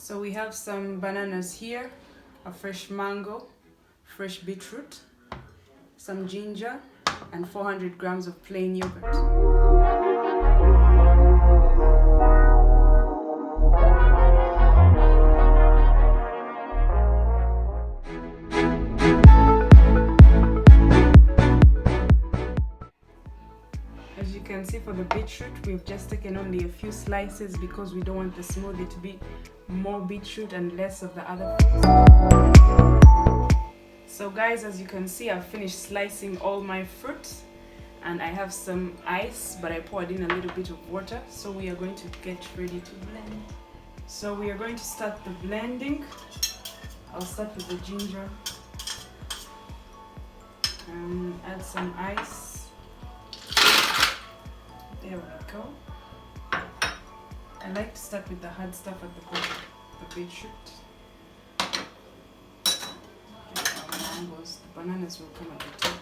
So we have some bananas here, a fresh mango, fresh beetroot, some ginger, and 400 grams of plain yogurt. As you can see, for the beetroot, we've just taken only a few slices because we don't want the smoothie to be more beetroot and less of the other fruits. So guys, as you can see, I've finished slicing all my fruits and I have some ice, but I poured in a little bit of water. So we are going to get ready to blend. So we are going to start the blending. I'll start with the ginger and add some ice. There we go. I like to start with the hard stuff at the bottom, the beetroot. The bananas will come at the top.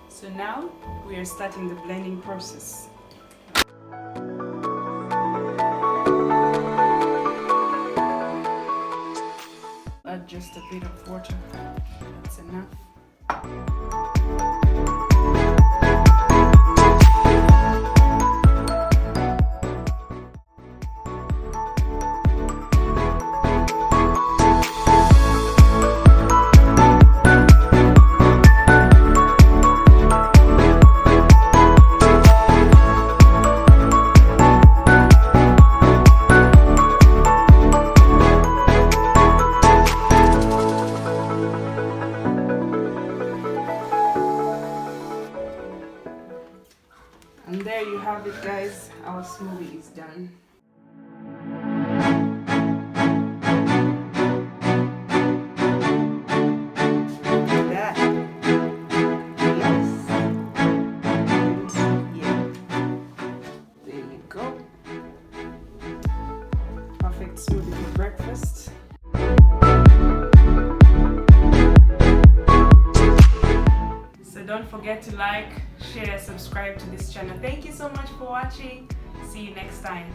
So now we are starting the blending process. Add just a bit of water, that's enough. And there you have it, guys. Our smoothie is done. That. Yes. And yeah. There you go. Perfect smoothie for breakfast. So don't forget to like, share, subscribe to this channel. Thank you so much for watching. See you next time.